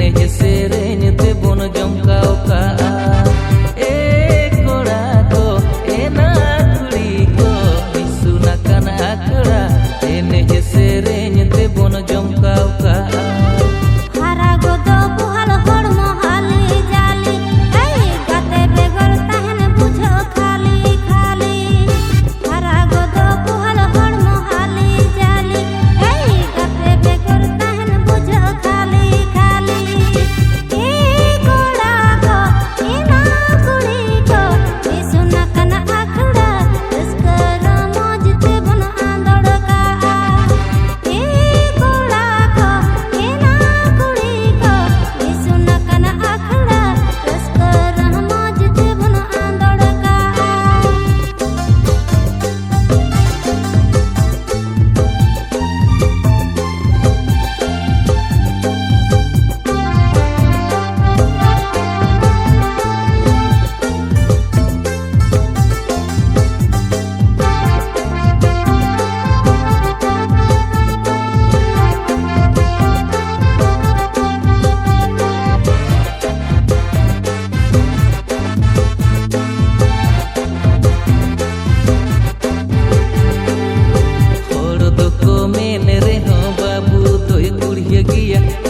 ᱮᱱᱮᱡ ᱥᱮᱨᱮᱧ ᱛᱮᱵᱚᱱ ᱡᱚᱢᱠᱟᱣ ᱠᱟᱜᱼᱟ ᱠᱚᱲᱟ ᱠᱚ ᱮᱱᱟ ᱠᱩᱲᱤ ᱠᱚ ᱥᱩᱱᱟᱠᱟᱱ ᱟᱠᱷᱲᱟ ᱮᱱᱮᱡ ᱥᱮᱨᱮᱧ ᱛᱮᱵᱚᱱ ᱡᱚᱢᱠᱟᱣ ᱠᱟᱜᱼᱟ ᱦᱟᱨᱟ ᱜᱚᱫᱚᱜ ᱵᱚᱦᱟᱞ ᱦᱚᱲᱢᱚ ᱦᱟᱹᱞᱤ ᱡᱟᱹᱞᱤ ᱜᱟᱛᱮ ᱵᱮᱜᱚᱨ ᱛᱟᱦᱮᱱ ᱵᱩᱡᱷᱟᱹᱣ ᱠᱷᱟᱹᱞᱤ ᱠᱷᱟᱹᱞᱤ ᱦᱟᱨᱟ ᱜᱚᱫᱚᱜ ᱵᱚᱦᱟᱞ ᱦᱚᱲᱢᱚ ᱦᱟᱹᱞᱤ ᱡᱟᱹᱞᱤ ᱜᱟᱛᱮ ᱵᱮᱜᱚর তাহেন বুঝাও খালি খালি কোড়া কো ইনা কুড়ি কো সোনা কানা আখড়া রসকর মজতে বন আন্দড় কা কোড়া কো ইনা কুড়ি কো সোনা কানা আখড়া রসকর মজতে বন আন্দড় কা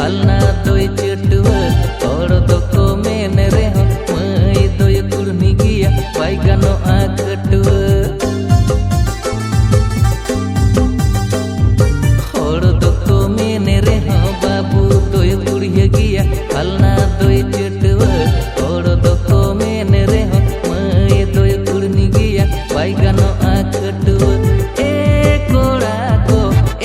Alna doi cetua, hor doko men reho, mai doi kurni gia, bai gano aketua. Hor doko men reho, babu doi kurni gia, alna doi cetua, hor doko men reho, mai doi kurni gia, bai gano aketua. Koda ko,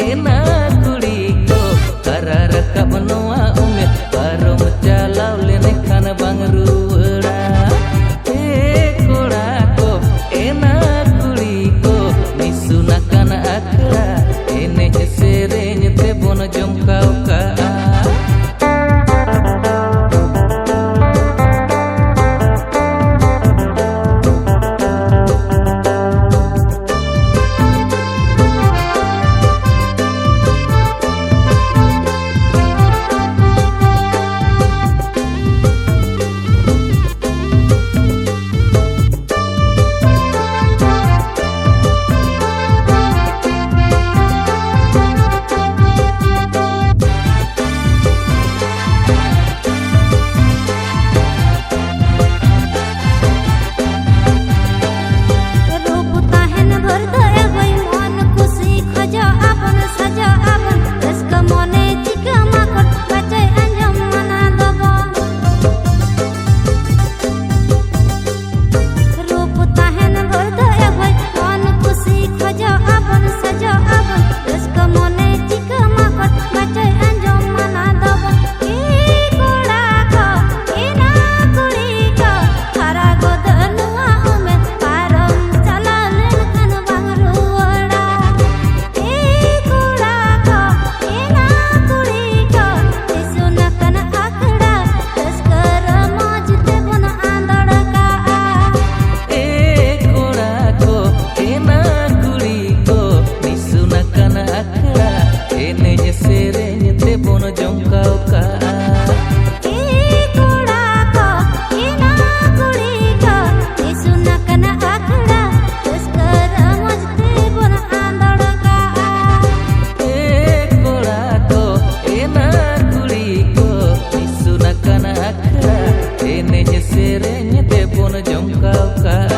ena kuri ko, karara kabanoa umit barom jalau lene kana bang ruwera koda ko ena kuri ko nisuna kana akra enej sereny tebon jomkau kaa enej sereny tebon jomkau kaa koda ko ina kuri ko isuna kana akhda reskar mojte bon andor ka koda ko ena kuri ko isuna kana akhda enej sereny tebon jomkau kaa